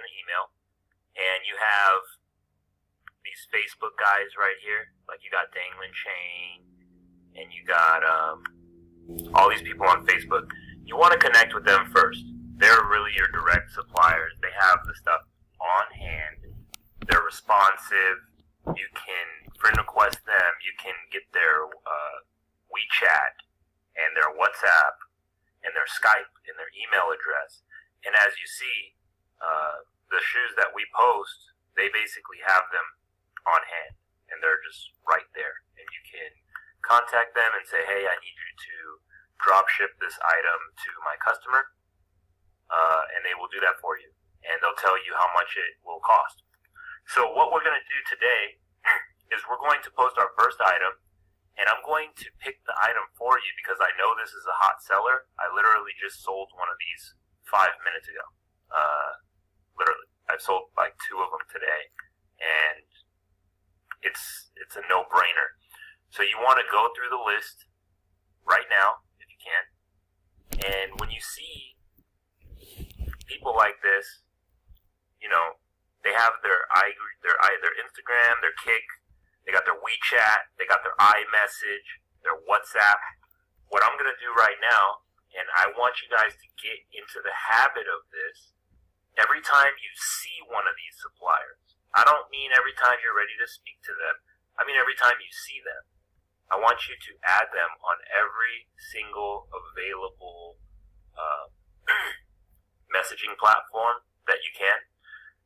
in the email, and you have these Facebook guys right here. Like you got Dangling Chain, and you got all these people on Facebook. You want to connect with them first. They're really your direct suppliers. They have the stuff on hand. They're responsive. You can friend request them. You can get their WeChat and their WhatsApp and their Skype and their email address. And as you see, the shoes that we post, they basically have them on hand, and they're just right there. And you can contact them and say, hey, I need you to drop ship this item to my customer, and they will do that for you. And they'll tell you how much it will cost. So what we're going to do today is we're going to post our first item, and I'm going to pick the item for you because I know this is a hot seller. I literally just sold one of these 5 minutes ago. Literally. I've sold like 2 of them today, and it's a no-brainer. So you want to go through the list right now, if you can, and when you see people like this, you know, they have their Instagram, their Kick, they got their WeChat, they got their iMessage, their WhatsApp. What I'm going to do right now, and I want you guys to get into the habit of this, every time you see one of these suppliers, I don't mean every time you're ready to speak to them, I mean every time you see them, I want you to add them on every single available messaging platform that you can,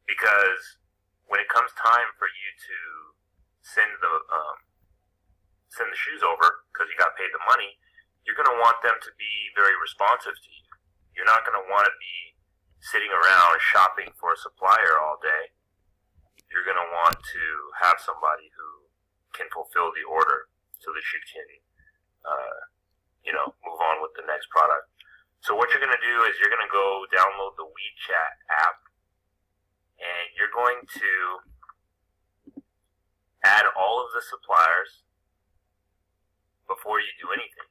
because when it comes time for you to send the shoes over, because you got paid the money, you're going to want them to be very responsive to you. You're not going to want to be sitting around shopping for a supplier all day. You're going to want to have somebody who can fulfill the order so that you can, move on with the next product. So what you're going to do is you're going to go download the WeChat app, and you're going to add all of the suppliers before you do anything.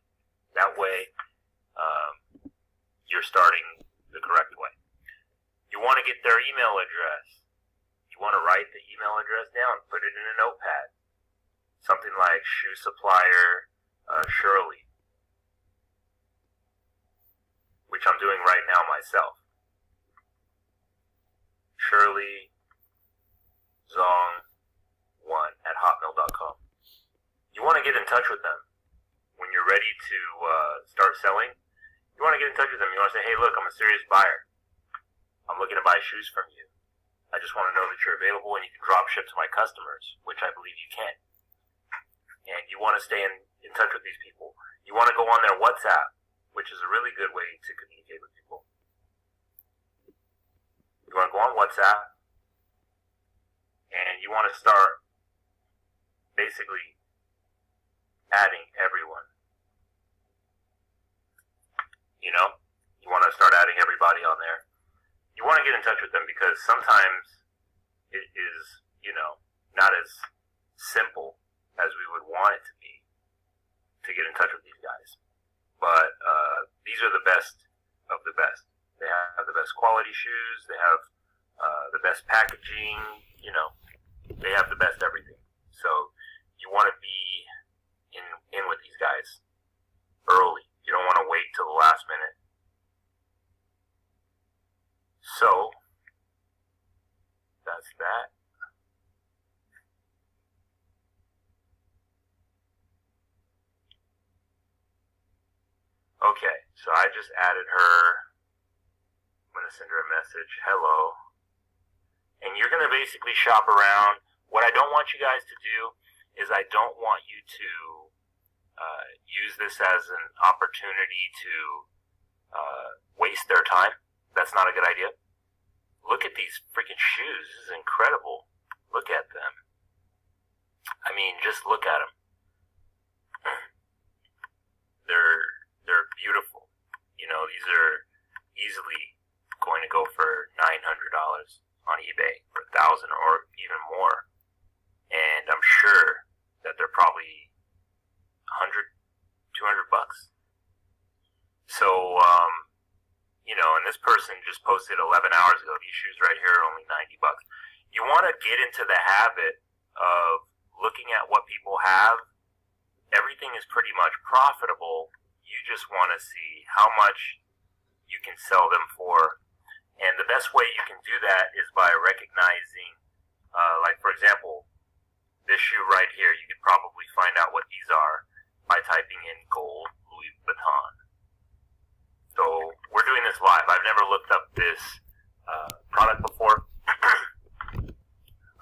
That way, you're starting the correct way. You want to get their email address. You want to write the email address down, put it in a notepad. Something like shoe supplier Shirley, which I'm doing right now myself. Shirley Zong1@hotmail.com. You want to get in touch with them when you're ready to start selling. You want to get in touch with them. You want to say, hey, look, I'm a serious buyer. I'm looking to buy shoes from you. I just want to know that you're available and you can drop ship to my customers, which I believe you can. And you want to stay in touch with these people. You want to go on their WhatsApp, which is a really good way to communicate with people. You want to go on WhatsApp, and you want to start basically adding everyone. You want to start adding everybody on there. You want to get in touch with them because sometimes it is, not as simple as we would want it to be to get in touch with these guys. But these are the best of the best. They have the best quality shoes. They have the best packaging. They have the best everything. So you want to be in with these guys early. You don't want to wait till the last minute. So that's that. Okay, so I just added her. I'm going to send her a message. Hello. And you're going to basically shop around. What I don't want you guys to do is I don't want you to use this as an opportunity to waste their time. That's not a good idea. Look at these freaking shoes. This is incredible. Look at them. I mean, just look at them. They're beautiful. These are easily going to go for $900 on eBay, or $1,000 or even more. And I'm sure that they're probably $100, $200. So, and this person just posted 11 hours ago, these shoes right here are only $90. You want to get into the habit of looking at what people have. Everything is pretty much profitable. You just want to see how much you can sell them for. And the best way you can do that is by recognizing, like for example, this shoe right here, you could probably find out what these are by typing in gold Louis Vuitton. So we're doing this live. I've never looked up this product before.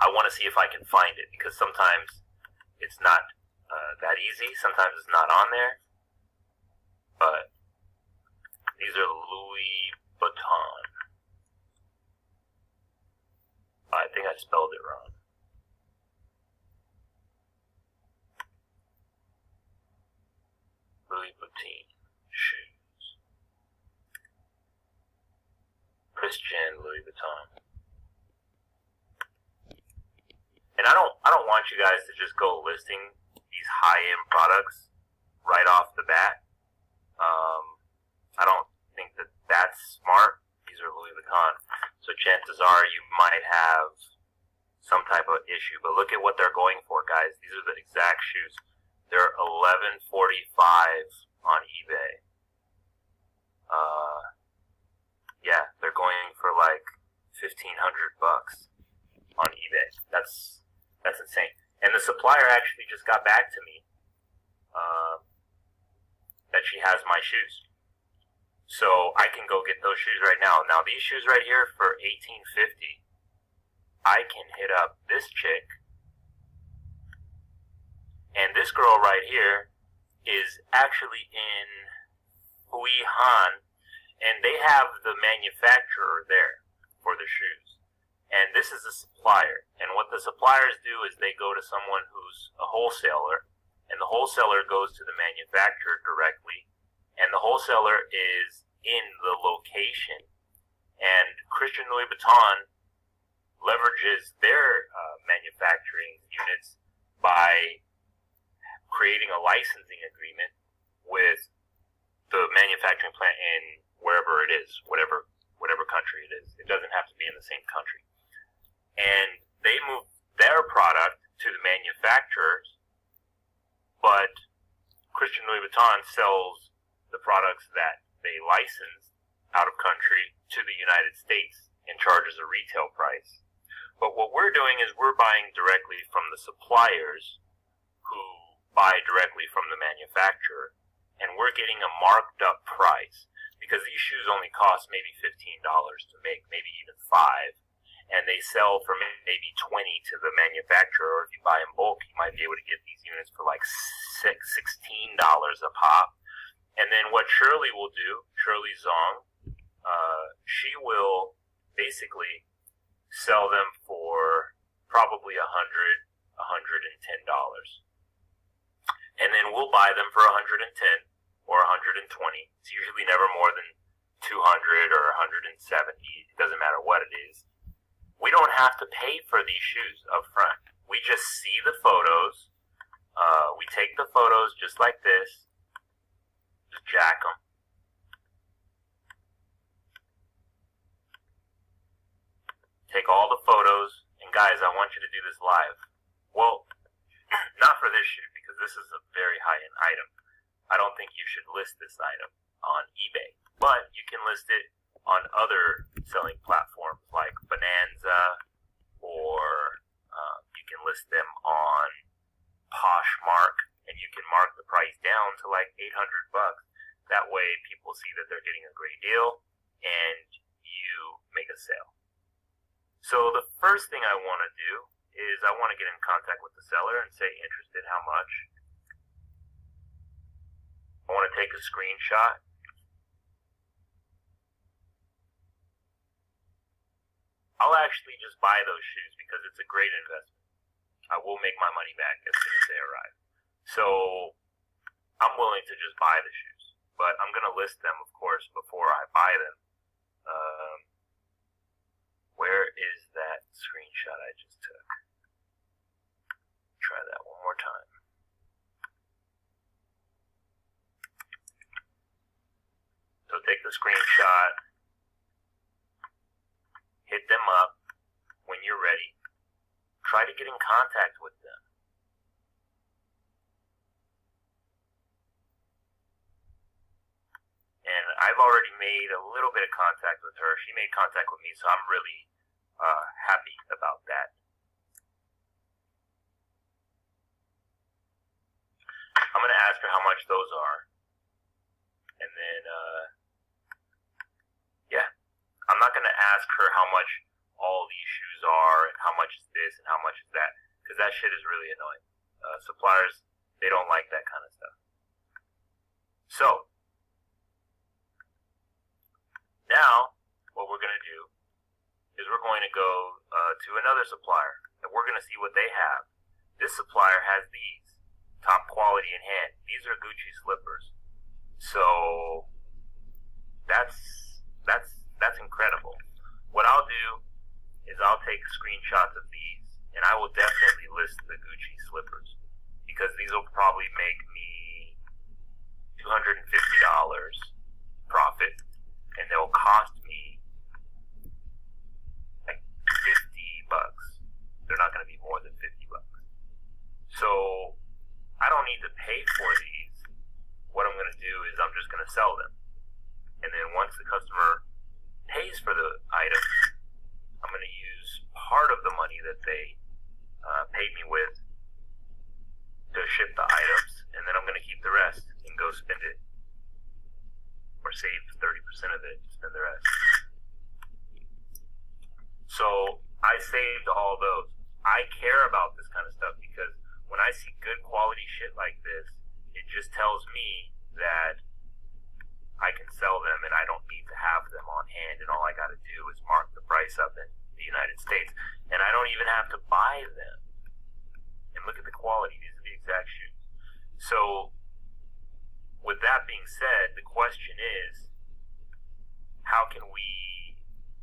I want to see if I can find it, because sometimes it's not that easy. Sometimes it's not on there. But these are Louis Vuitton. I think I spelled it wrong. Louis Vuitton shoes. Christian Louis Vuitton. And I don't want you guys to just go listing these high-end products right off the bat. I don't think that that's smart. These are Louis Vuitton. So chances are you might have some type of issue. But look at what they're going for, guys. These are the exact shoes. They're $11.45 on eBay. Yeah, they're going for like $1,500 on eBay. That's insane. And the supplier actually just got back to me that she has my shoes. So I can go get those shoes right now. Now these shoes right here for $18.50, I can hit up this chick, and this girl right here is actually in Wuhan, and they have the manufacturer there for the shoes. And this is a supplier. And what the suppliers do is they go to someone who's a wholesaler, and the wholesaler goes to the manufacturer directly, and the wholesaler is in the location. And Christian Louis Vuitton leverages their manufacturing units by creating a licensing agreement with the manufacturing plant in wherever it is, whatever country it is. It doesn't have to be in the same country. And they move their product to the manufacturers, but Christian Louis Vuitton sells the products that they license out of country to the United States and charges a retail price. But what we're doing is we're buying directly from the suppliers who buy directly from the manufacturer, and we're getting a marked up price, because these shoes only cost maybe $15 to make, maybe even $5, and they sell for maybe $20 to the manufacturer. Or if you buy in bulk, you might be able to get these units for like $16 a pop. And then what Shirley will do, Shirley Zong, she will basically sell them for probably $110. And then we'll buy them for $110 or $120. It's usually never more than $200 or $170. It doesn't matter what it is. We don't have to pay for these shoes up front. We just see the photos. We take the photos just like this. Just jack them. Take all the photos. And guys, I want you to do this live. Well, not for this shoe, because this is a very high-end item. I don't think you should list this item on eBay. But you can list it on other selling platforms like Bonanza, or you can list them on Poshmark, and you can mark the price down to like $800. That way people see that they're getting a great deal, and you make a sale. So the first thing I want to do is I want to get in contact with the seller and say, interested, how much? I want to take a screenshot. I'll actually just buy those shoes because it's a great investment. I will make my money back as soon as they arrive. So I'm willing to just buy the shoes, but I'm going to list them, of course, before I buy them. Where is that screenshot I just took? Try that one more time. So take the screenshot. to get in contact with them. And I've already made a little bit of contact with her. She made contact with me, so I'm really happy about that. I'm going to ask her how much those are. And then, yeah. I'm not going to ask her how much all these shoes are and how much is this and how much is that, because that shit is really annoying. Suppliers, they don't like that kind of stuff. So, now, what we're going to do is we're going to go to another supplier, and we're going to see what they have. This supplier has these, top quality in hand. These are Gucci slippers. So, that's incredible. What I'll do is I'll take screenshots of these, and I will definitely list the Gucci slippers, because these will probably make me $250 profit, and they'll cost me like $50. They're not going to be more than $50. So I don't need to pay for these. What I'm going to do is I'm just going to sell them. And then once the customer pays for the items, I'm going to use part of the money that they paid me with to ship the items, and then I'm going to keep the rest and go spend it, or save 30% of it, spend the rest. So I saved all those. I care about this kind of stuff because when I see good quality shit like this, it just tells me that I can sell them and I don't need to have them on hand, and all I got to do is mark the price up in the United States, and I don't even have to buy them. And look at the quality. These are the exact shoes. So with that being said, the question is, how can we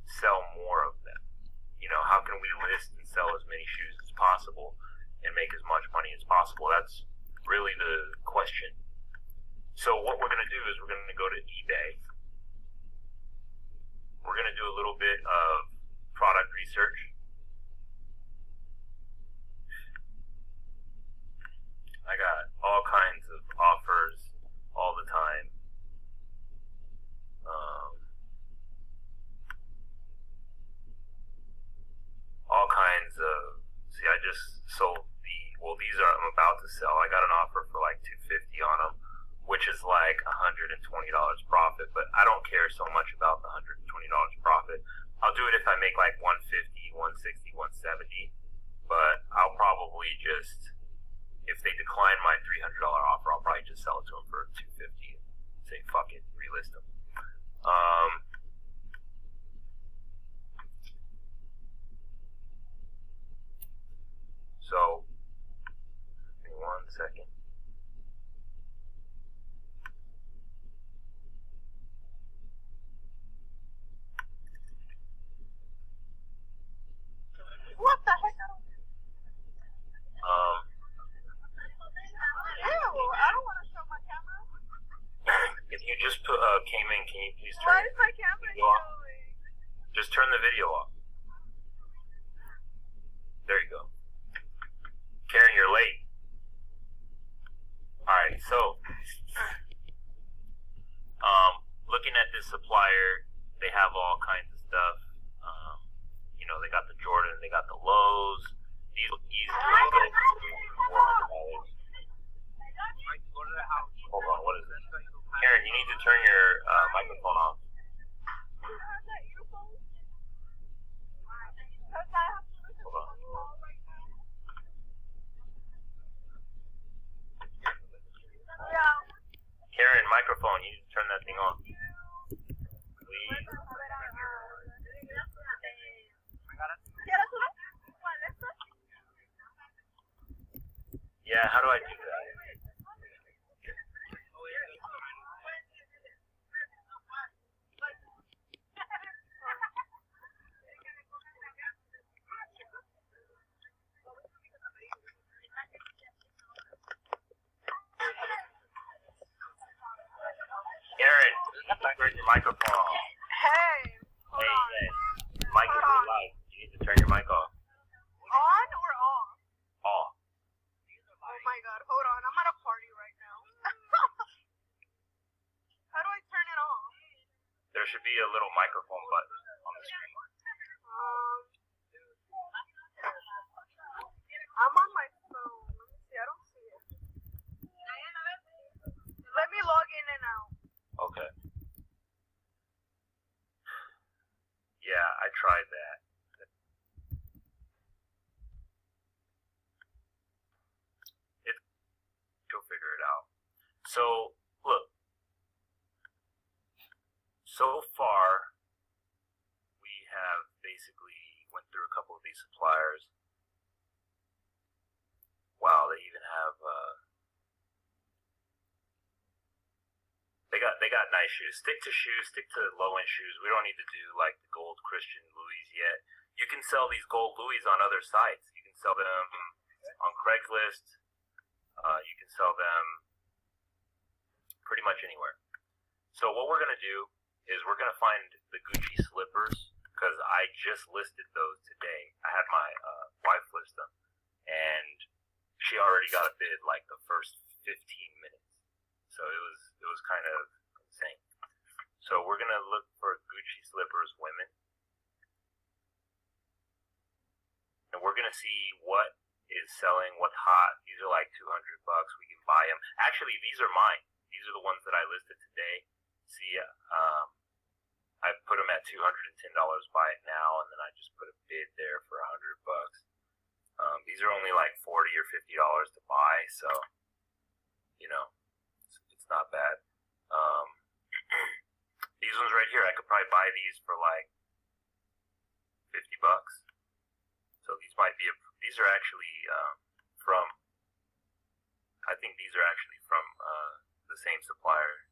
sell more of them? You know, how can we list and sell as many shoes as possible and make as much money as possible? That's really the question. So what we're going to do is we're going to go to eBay. We're going to do a little bit of product research. I got all kinds of offers all the time. All kinds of, see, I just sold these are, I'm about to sell. I got an offer for like $250 on them, which is like $120 profit, but I don't care so much about the $120 profit. I'll do it if I make like 150, 160, 170, but I'll probably just, if they decline my $300 offer, I'll probably just sell it to them for $250 and say, fuck it, relist them. So, give me 1 second. What the heck? Ew, I don't want to show my camera. If you just put, Cayman, can you please turn Why is my camera video off? showing? Just turn the video off. There you go. Karen, you're late. Alright, so, looking at this supplier, they have all kinds of stuff. You know, they got the Jordan, they got the Lows. These will easily go for $400. Hold on, what is this? Karen, you need to turn your microphone off. Hold on. Karen, microphone, you need to turn that thing on. Please. Yeah, how do I do that? Karen, turn your microphone off. Hey, hold on. Hey, mic is live. You need to turn your mic off. On or off? should be a little microphone button on the screen. I'm on my phone. Let me see. I don't see it. Let me log in and out. Okay. Yeah, I tried that. You'll figure it out. So, look. So far, we have basically went through a couple of these suppliers. Wow, they even have they got nice shoes. Stick to shoes, stick to low end shoes. We don't need to do like the gold Christian Louis yet. You can sell these gold Louis on other sites. You can sell them on Craigslist. You can sell them pretty much anywhere. So what we're gonna do is we're gonna find the Gucci slippers because I just listed those today. I had my wife list them, and she already got a bid like the first 15 minutes. So it was kind of insane. So we're gonna look for Gucci slippers, women, and we're gonna see what is selling, what's hot. These are like $200. We can buy them. Actually, these are mine. These are the ones that I listed today. See, I put them at $210. Buy it now, and then I just put a bid there for $100. These are only like $40 or $50 to buy, so you know, it's not bad. These ones right here, I could probably buy these for like $50. So these might be these are actually from. I think these are actually from the same supplier.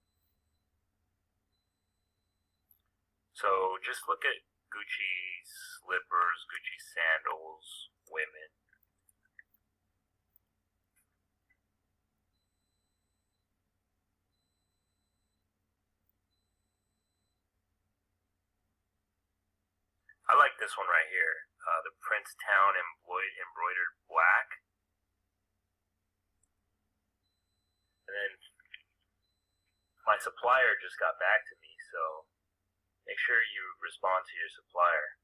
So just look at Gucci slippers, Gucci sandals, women. I like this one right here, the Princetown embroidered black. And then my supplier just got back to me, so make sure you respond to your supplier.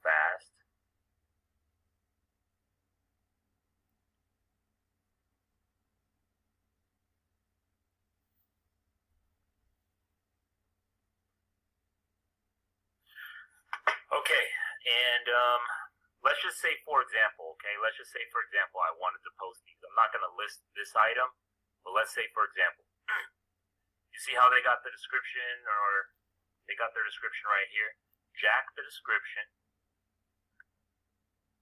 Fast. Okay, and let's just say, for example, I wanted to post these. I'm not going to list this item, but let's say, for example, you see how they got the description, or they got their description right here? Jack the description.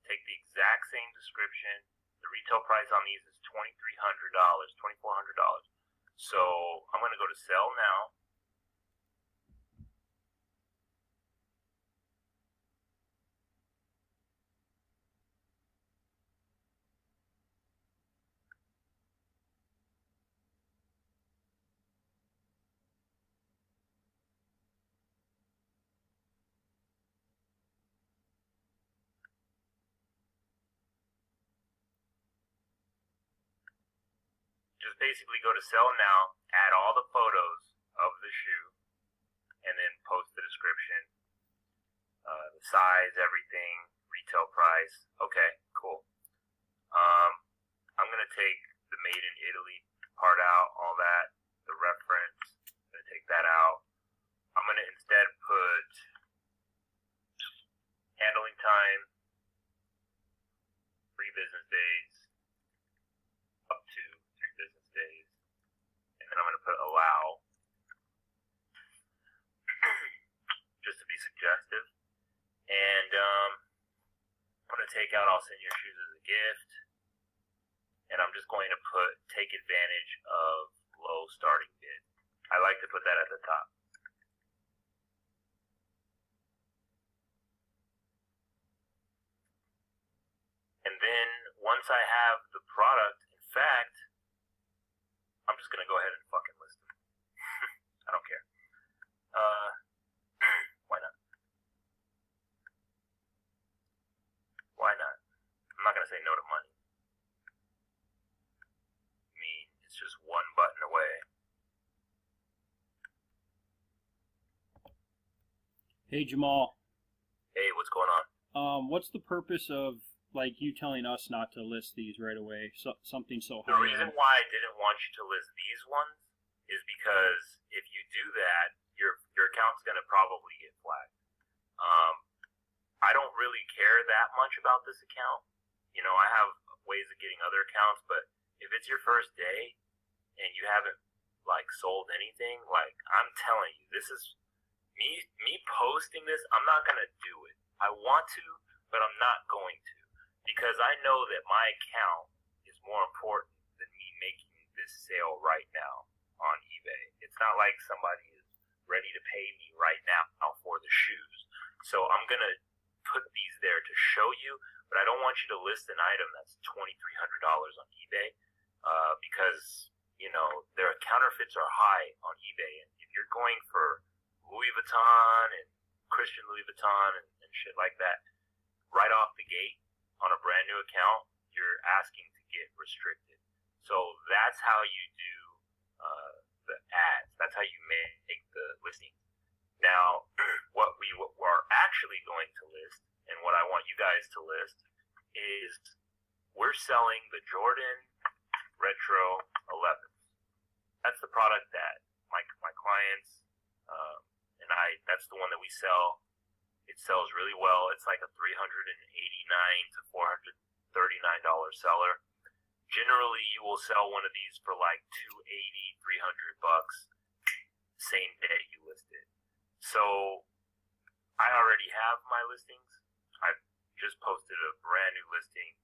Take the exact same description. The retail price on these is $2,300, $2,400. So I'm going to go to sell now. Just basically go to sell now, add all the photos of the shoe, and then post the description, the size, everything, retail price. Okay, cool. I'm going to take the made in Italy part out, all that, the reference. I'm going to take that out. I'm going to instead put handling time, 3 business days, up to 3 business days, and then I'm going to put allow, just to be suggestive, and I'm going to take out I'll send your shoes as a gift, and I'm just going to put take advantage of low starting bid. I like to put that at the top. And then once I have the product, in fact, I'm just going to go ahead and fucking list them. I don't care. Why not? Why not? I'm not going to say Hey Jamal, Hey, what's going on? what's the purpose of like you telling us not to list these right away? Something so The high reason end. why I didn't want you to list these ones is because if you do that, your account's gonna probably get flagged. Um, I don't really care that much about this account. You know, I have ways of getting other accounts, but if it's your first day and you haven't like sold anything, like I'm telling you, this is me posting this. I'm not gonna do it. I want to, but I'm not going to because I know that my account is more important than me making this sale right now on eBay. It's not like somebody is ready to pay me right now for the shoes. So I'm gonna put these there to show you, but I don't want you to list an item that's $2,300 on eBay because you know their counterfeits are high on eBay, and if you're going for Louis Vuitton and Christian Louis Vuitton and shit like that right off the gate on a brand new account, you're asking to get restricted. So that's how you do the ads. That's how you make the listing. Now, what we are actually going to list, and what I want you guys to list, is we're selling the Jordan Retro 11s. That's the product that my clients and that's the one that we sell. It sells really well. It's like a $389 to $439 seller. Generally, you will sell one of these for like $280, $300 same day you list it. So I already have my listings. I've just posted a brand new listing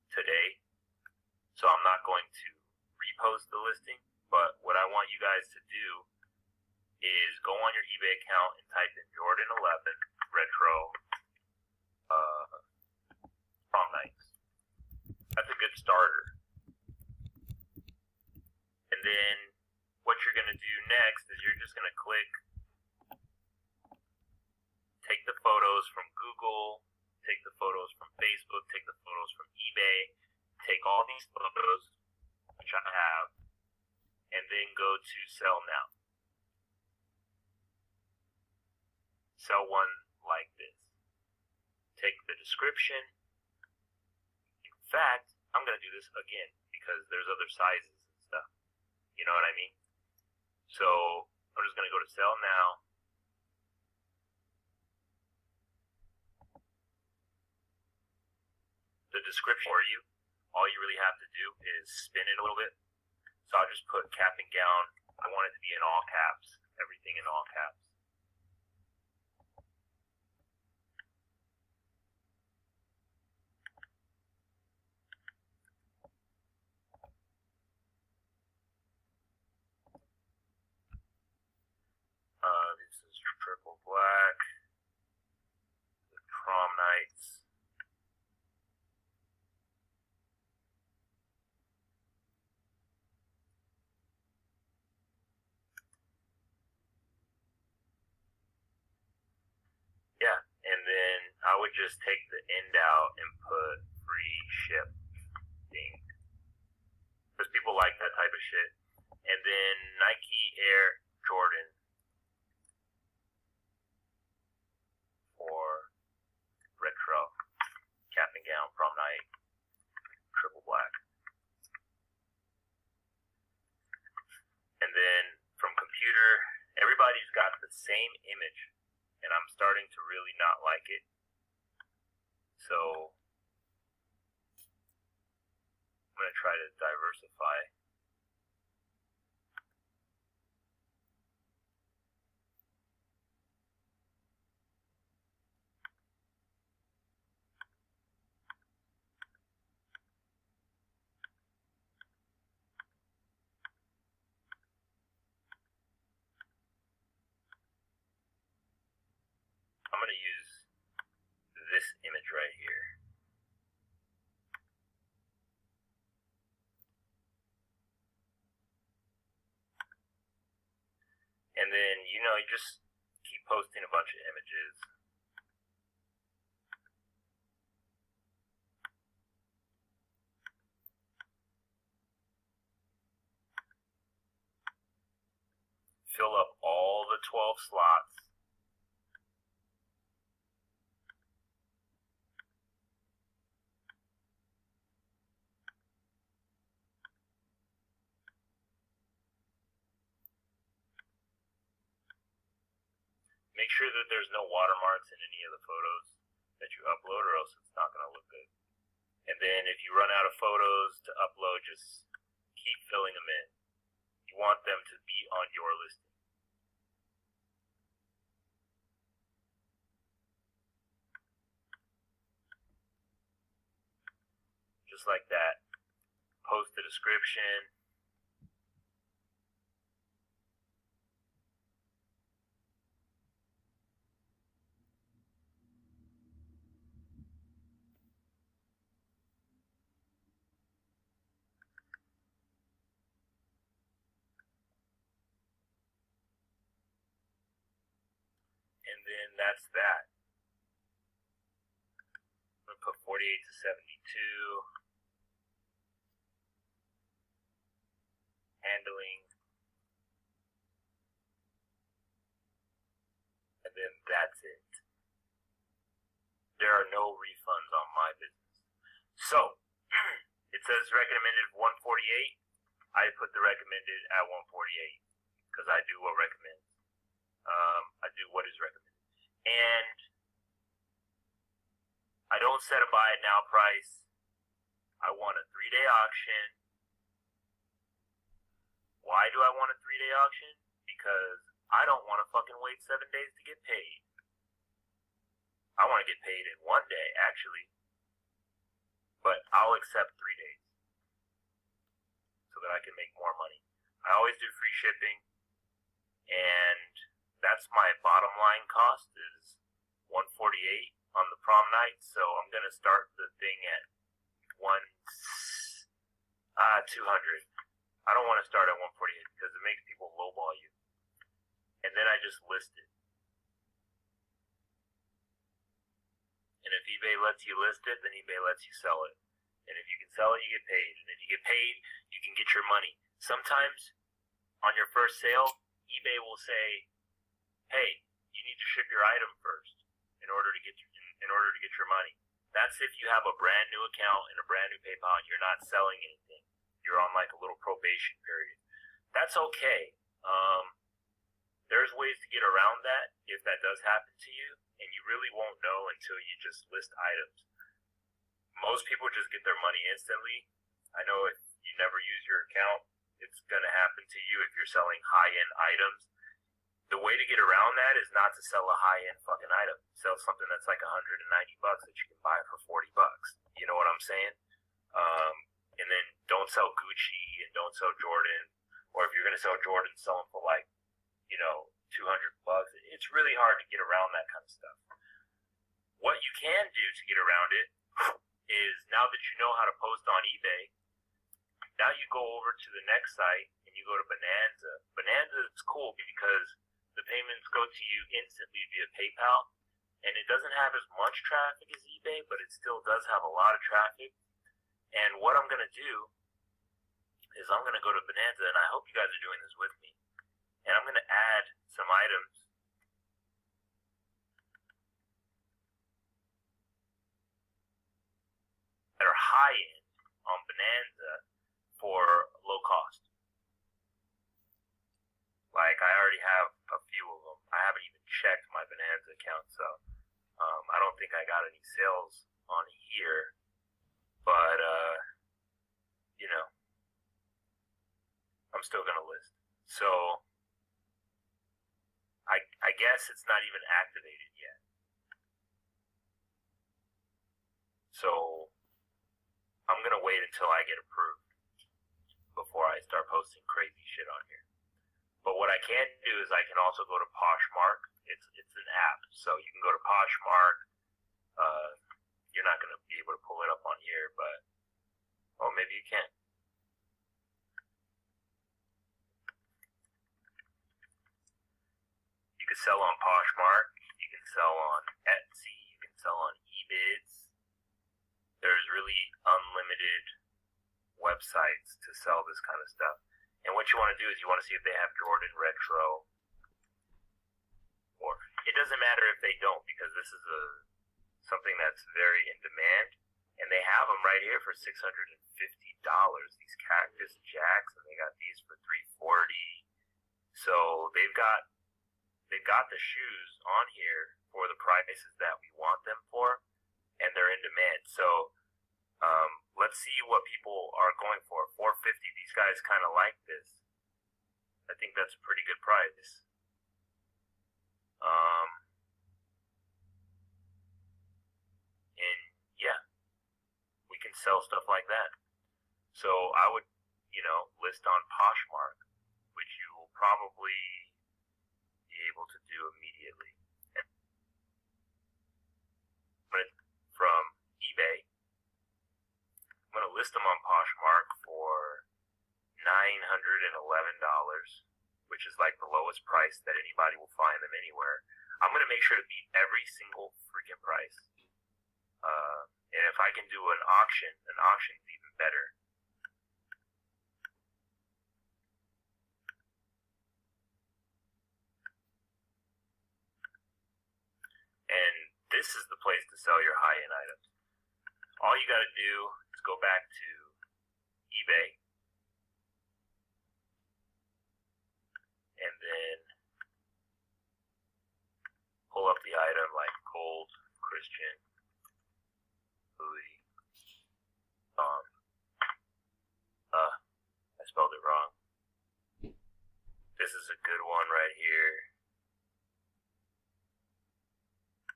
today, so I'm not going to repost the listing. But what I want you guys to do is go on your eBay account and type in Jordan 11 Retro prom nights. That's a good starter. And then what you're going to do next is you're just going to click, take the photos from Google, take the photos from Facebook, take the photos from eBay, take all these photos, which I have, and then go to sell now. Sell one like this. Take the description. In fact, I'm going to do this again because there's other sizes and stuff. You know what I mean? So I'm just going to go to sell now. The description for you, all you really have to do is spin it a little bit. So I'll just put cap and gown. I want it to be in all caps, everything in all caps. This is triple black, the prom nights. Yeah, and then I would just take the end out and put free shipping. Because people like that type of shit. And then Nike Air Jordan for retro cap and gown prom night triple black. And then from computer, everybody's got the same image, and I'm starting to really not like it. So I'm going to try to diversify. I'm going to use this image right here. And then, you know, you just keep posting a bunch of images. Fill up all the 12 slots. Make sure that there's no watermarks in any of the photos that you upload, or else it's not going to look good. And then if you run out of photos to upload, just keep filling them in. You want them to be on your listing. Just like that. Post the description. And then that's that. I'm going to put 48 to 72. Handling. And then that's it. There are no refunds on my business. So, it says recommended 148. I put the recommended at 148 because I do what recommends. I do what is recommended. And I don't set a buy it now price. I want a 3-day auction. Why do I want a 3-day auction? Because I don't want to fucking wait 7 days to get paid. I want to get paid in 1 day, actually. But I'll accept 3 days so that I can make more money. I always do free shipping, and that's my bottom line cost is 148 on the prom night. So I'm gonna start the thing at 200. I don't want to start at 148 because it makes people lowball you. And then I just list it. And if eBay lets you list it, then eBay lets you sell it. And if you can sell it, you get paid. And if you get paid, you can get your money. Sometimes on your first sale, eBay will say, hey, you need to ship your item first in order to get your money. That's if you have a brand new account and a brand new PayPal and you're not selling anything. You're on like a little probation period. That's okay. There's ways to get around that if that does happen to you, and you really won't know until you just list items. Most people just get their money instantly. I know if you never use your account, it's going to happen to you if you're selling high-end items. The way to get around that is not to sell a high-end fucking item. Sell something that's like $190 that you can buy for $40. You know what I'm saying? And then don't sell Gucci and don't sell Jordan. Or if you're going to sell Jordan, sell them for like, $200. It's really hard to get around that kind of stuff. What you can do to get around it is, now that you know how to post on eBay, now you go over to the next site and you go to Bonanza. Bonanza is cool because the payments go to you instantly via PayPal, and it doesn't have as much traffic as eBay, but it still does have a lot of traffic. And what I'm going to do is I'm going to go to Bonanza, and I hope you guys are doing this with me. And I'm going to add some items that are high-end on Bonanza for low cost. Like, I already have a few of them. I haven't even checked my Bonanza account, so I don't think I got any sales on here. But, I'm still going to list. So, I guess it's not even activated yet. So, I'm going to wait until I get approved before I start posting crazy shit on here. But what I can do is I can also go to Poshmark. It's an app, so you can go to Poshmark. You're not going to be able to pull it up on here, but maybe you can. You can sell on Poshmark. You can sell on Etsy. You can sell on eBids. There's really unlimited websites to sell this kind of stuff. And what you want to do is you want to see if they have Jordan Retro. it doesn't matter if they don't, because this is something that's very in demand, and they have them right here for $650. These Cactus Jacks, and they got these for $340. So they've got the shoes on here for the prices that we want them for, and they're in demand. So let's see what people are going for. $450. These guys kind of like this. I think that's a pretty good price. And yeah, we can sell stuff like that. So I would, list on Poshmark, which you will probably be able to do immediately. But from eBay, I'm going to list them on Poshmark for $911, which is like the lowest price that anybody will find them anywhere. I'm going to make sure to beat every single freaking price. And if I can do an auction's even better. And this is the place to sell your high-end items. All you got to do is go back to eBay, and then pull up the item like gold, Christian, Louis, I spelled it wrong. This is a good one right here.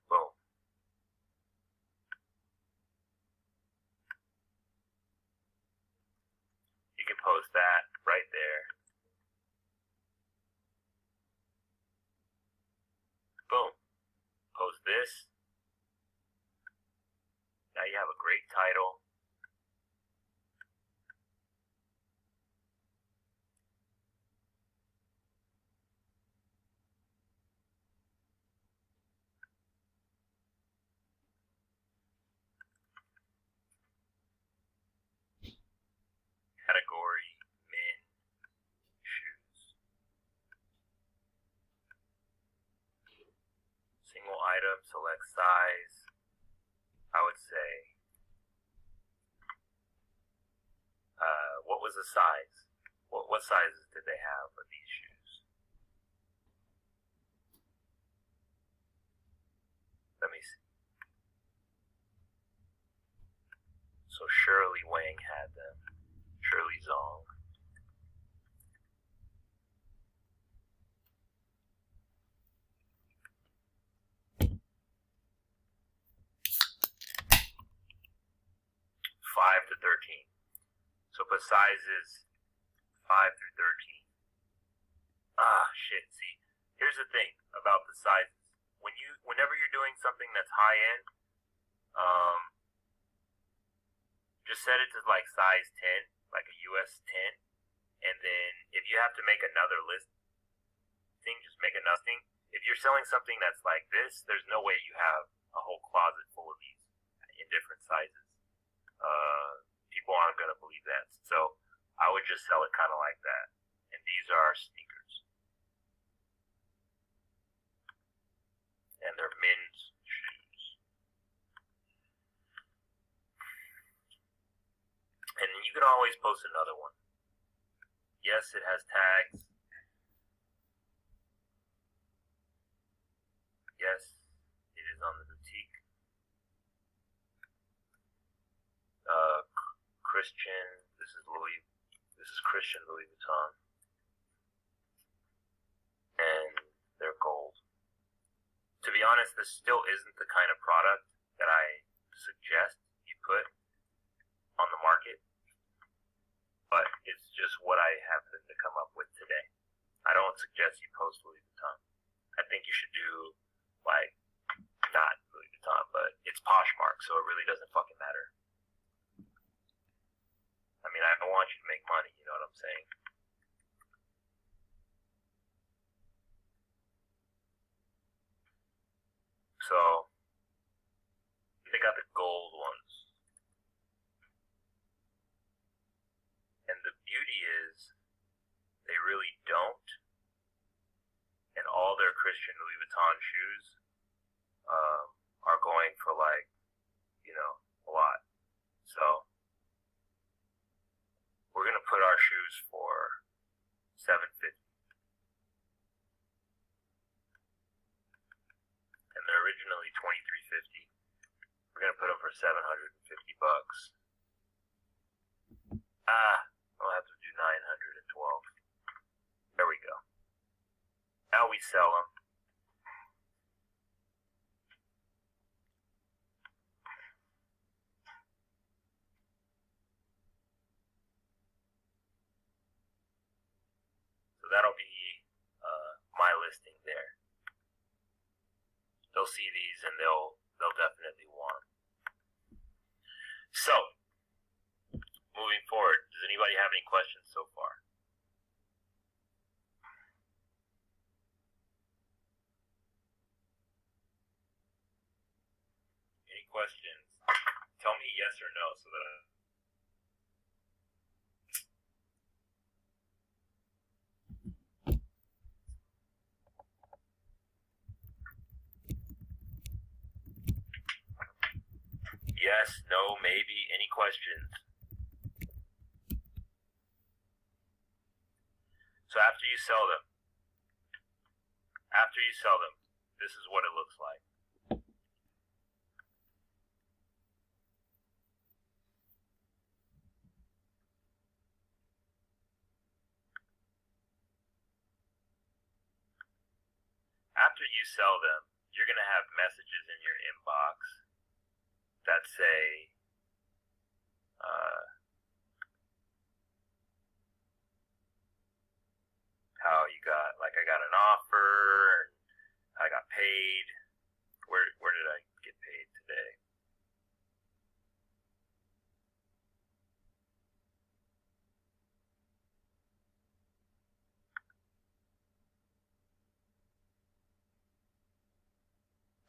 Boom. You can post that right there. Boom. Post this. Now you have a great title. Category, men, shoes. Single item, select size. I would say, what was the size? What sizes did they have of these shoes? Let me see. So Shirley Wang had them. Shirley Zong. Five to 13. So put sizes 5 through 13. Shit. See, here's the thing about the sizes. Whenever you're doing something that's high end, just set it to like size 10, like a US 10, and then if you have to make another listing, just make another thing. If you're selling something that's like this, there's no way you have a whole closet full of these in different sizes. People aren't going to believe that. So I would just sell it kind of like that. And these are sneakers. And they're men's shoes. And you can always post another one. Yes, it has tags. Yes, it is on the boutique. Christian, this is Christian Louis Vuitton. And they're gold. To be honest, this still isn't the kind of product that I suggest you put on the market, but it's just what I happened to come up with today. I don't suggest you post Louis Vuitton. I think you should do, like, not Louis Vuitton, but it's Poshmark, so it really doesn't fucking matter. I mean, I don't want you to make money, you know what I'm saying? So, they got the gold ones. And the beauty is, they really don't. And all their Christian Louis Vuitton shoes shoes are going for like, a lot. So we're gonna put our shoes for $750, and they're originally $23.50. We're gonna put them for $750. I'll have to do 912. There we go. Now we sell them. So that'll be my listing there. They'll see these and they'll definitely want them. So, moving forward, does anybody have any questions so far? Any questions? Tell me yes or no so that yes, no, maybe, any questions? So after you sell them, this is what it looks like. After you sell them, you're going to have messages in your inbox that say, how you got, like, I got an offer, I got paid. Where did I get paid today?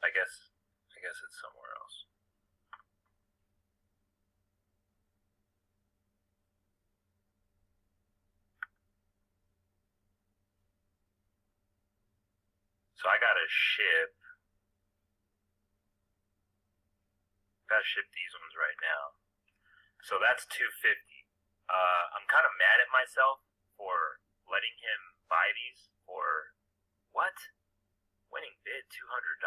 I guess it's somewhere else. So I gotta ship these ones right now. So that's $250. I'm kind of mad at myself for letting him buy these for what? Winning bid $200.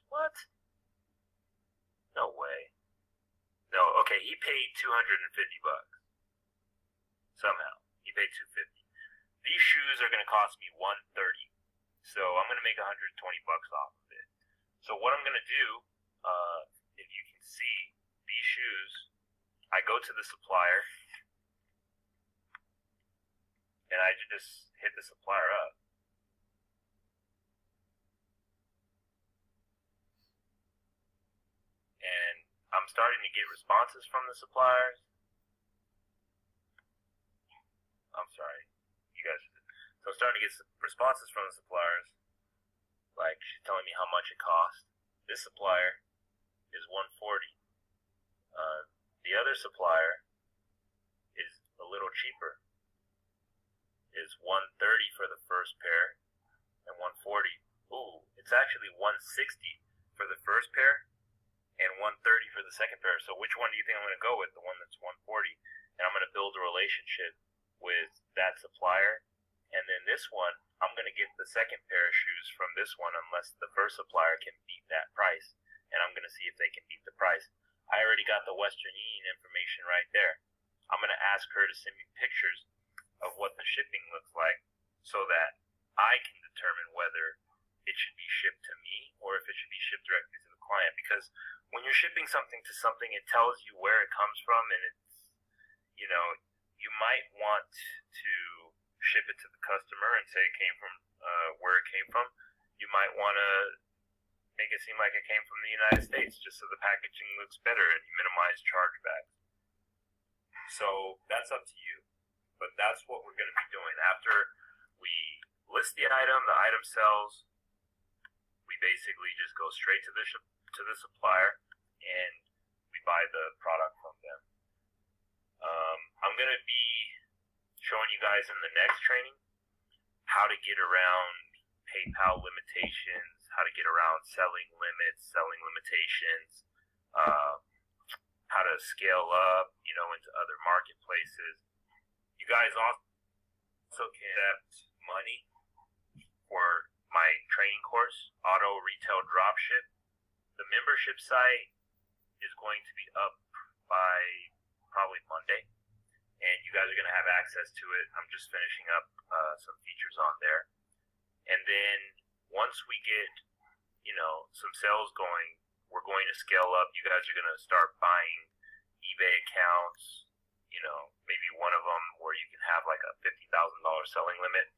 What? No way. No, okay, he paid $250. Somehow. He paid $250. These shoes are gonna cost me $130. So I'm gonna make $120 off of it. So what I'm gonna do, if you can see these shoes, I go to the supplier and I just hit the supplier up. And I'm starting to get responses from the suppliers. I'm sorry, you guys. So I'm starting to get responses from the suppliers. Like, she's telling me how much it costs. This supplier is $140. The other supplier is a little cheaper. Is $130 for the first pair and $140. Ooh, it's actually $160 for the first pair and $130 for the second pair. So which one do you think I'm going to go with? The one that's $140, and I'm going to build a relationship with that supplier. And then this one, I'm going to get the second pair of shoes from this one unless the first supplier can beat that price. And I'm going to see if they can beat the price. I already got the Western Union information right there. I'm going to ask her to send me pictures of what the shipping looks like so that I can determine whether it should be shipped to me or if it should be shipped directly to the client. Because when you're shipping something to something, it tells you where it comes from, and it's, you might want to ship it to the customer and say it came from where it came from. You might want to make it seem like it came from the United States just so the packaging looks better and you minimize chargebacks. So that's up to you. But that's what we're going to be doing. After we list the item sells, we basically just go straight to the supplier and we buy the product from them. I'm going to be showing you guys in the next training how to get around PayPal limitations, how to get around selling limits, selling limitations, how to scale up, into other marketplaces. You guys also can accept money for my training course, Auto Retail Dropship. The membership site is going to be up by probably Monday, and you guys are going to have access to it. I'm just finishing up some features on there. And then once we get, some sales going, we're going to scale up. You guys are going to start buying eBay accounts, maybe one of them where you can have like a $50,000 selling limit,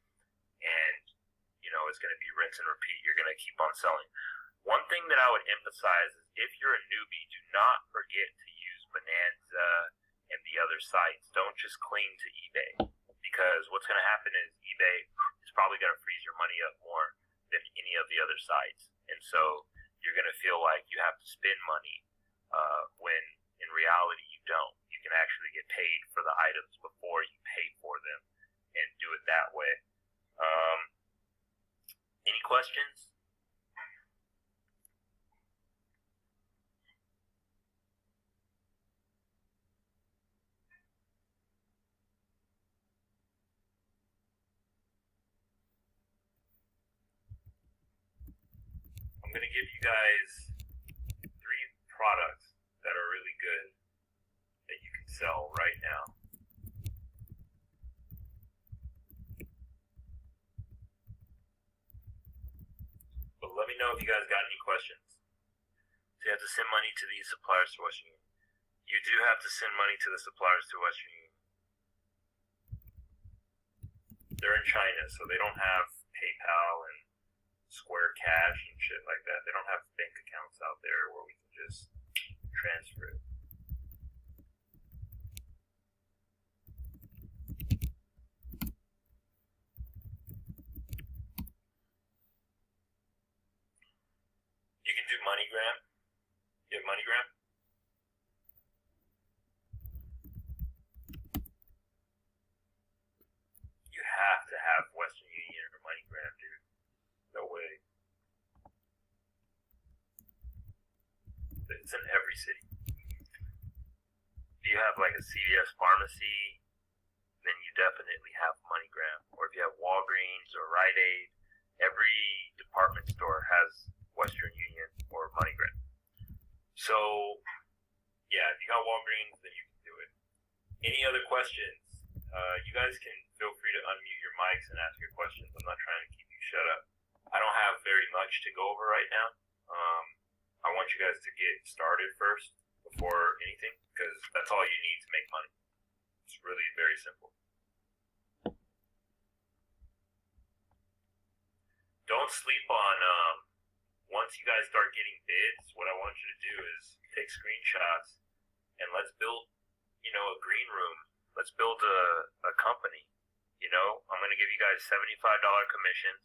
and, it's going to be rinse and repeat. You're going to keep on selling. One thing that I would emphasize is if you're a newbie, do not forget to use Bonanza and the other sites. Don't just cling to eBay, because what's going to happen is eBay is probably going to freeze your money up more than any of the other sites. And so you're going to feel like you have to spend money when in reality you don't. You can actually get paid for the items before you pay for them and do it that way. Any questions? I'm going to give you guys 3 products that are really good that you can sell right now. But let me know if you guys got any questions. So you have to send money to these suppliers to Western Union. You do have to send money to the suppliers to Western Union. They're in China, so they don't have PayPal and Square Cash and shit like that. They don't have bank accounts out there where we can just transfer it. You can do MoneyGram. You have MoneyGram? You have to have Western Union or MoneyGram, dude. No way. It's in every city. If you have like a CVS pharmacy, then you definitely have MoneyGram. Or if you have Walgreens or Rite Aid, every department store has Western Union or MoneyGram. So, yeah, if you got Walgreens, then you can do it. Any other questions? You guys can feel free to unmute your mics and ask your questions. I'm not trying to keep you shut up. I don't have very much to go over right now. I want you guys to get started first before anything, because that's all you need to make money. It's really very simple. Don't sleep on, once you guys start getting bids, what I want you to do is take screenshots and let's build, a green room. Let's build a company. I'm going to give you guys $75 commissions.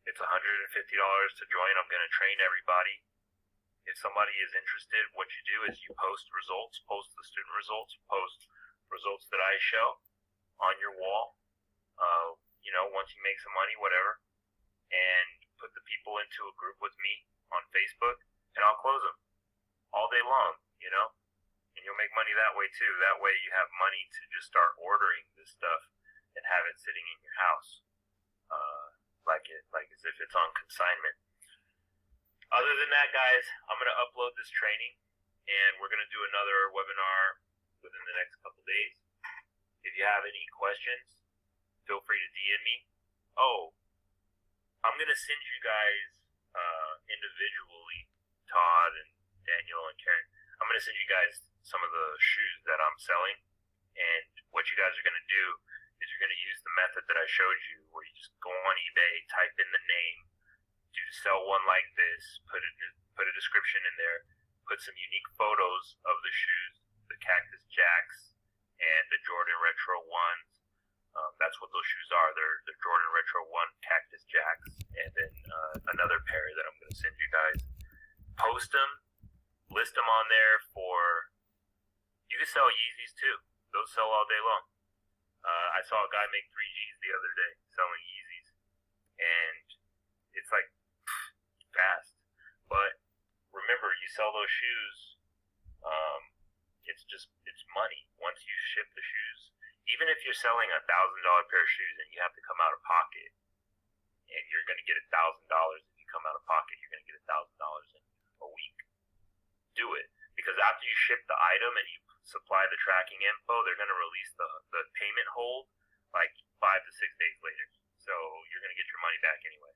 It's $150 to join. I'm going to train everybody. If somebody is interested, what you do is you post results, post the student results, post results that I show on your wall. Once you make some money, whatever, and put the people into a group with me on Facebook, and I'll close them all day long, and you'll make money that way too. That way you have money to just start ordering this stuff and have it sitting in your house, like as if it's on consignment. Other than that, guys, I'm going to upload this training, and we're going to do another webinar within the next couple days. If you have any questions, feel free to DM me. Oh, I'm going to send you guys individually, Todd and Daniel and Karen, I'm going to send you guys some of the shoes that I'm selling. And what you guys are going to do is you're going to use the method that I showed you, where you just go on eBay, type in the name, do sell one like this, put a description in there, put some unique photos of the shoes, the Cactus Jacks and the Jordan Retro 1s. That's what those shoes are. They're the Jordan Retro 1 Cactus Jacks, and then another pair that I'm going to send you guys. Post them, list them on there for. You can sell Yeezys too. Those sell all day long. I saw a guy make 3 Gs the other day selling Yeezys, and it's like you sell those shoes, it's money. Once you ship the shoes, even if you're selling $1,000 pair of shoes and you have to come out of pocket, and you're going to get $1,000 if you come out of pocket, you're going to get $1,000 in a week. Do it, because after you ship the item and you supply the tracking info, they're going to release the payment hold like 5 to 6 days later. So you're going to get your money back anyway.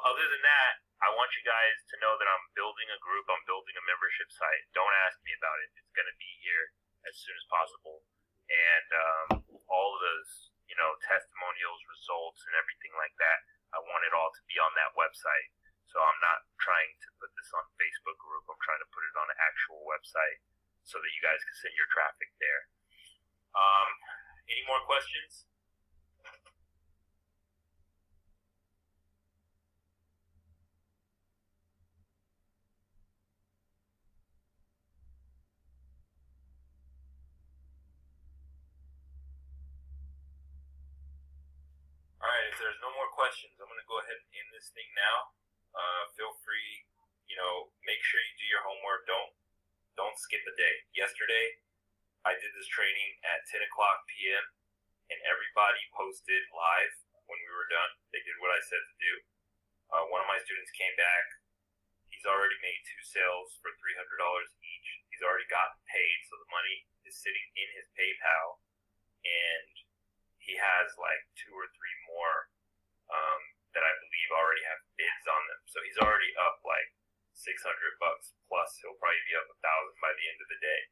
Other than that, I want you guys to know that I'm building a group. I'm building a membership site. Don't ask me about it. It's going to be here as soon as possible. And all of those, testimonials, results, and everything like that, I want it all to be on that website. So I'm not trying to put this on Facebook group. I'm trying to put it on an actual website so that you guys can send your traffic there. Any more questions? Alright, if there's no more questions, I'm going to go ahead and end this thing now. Feel free, make sure you do your homework. Don't skip a day. Yesterday, I did this training at 10 o'clock p.m. and everybody posted live when we were done. They did what I said to do. One of my students came back. He's already made 2 sales for $300 each. He's already gotten paid, so the money is sitting in his PayPal, and he has like 2 or 3 more that I believe already have bids on them. So he's already up like $600 plus. He'll probably be up 1,000 by the end of the day.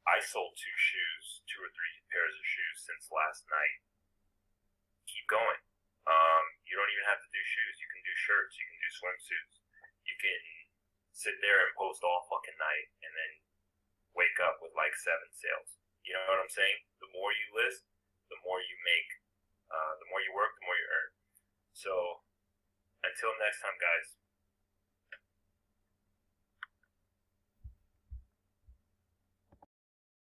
I sold 2 shoes, 2 or 3 pairs of shoes since last night. Keep going. You don't even have to do shoes. You can do shirts. You can do swimsuits. You can sit there and post all fucking night and then wake up with like 7 sales. You know what I'm saying? The more you list, the more you make. The more you work, the more you earn. So, until next time, guys,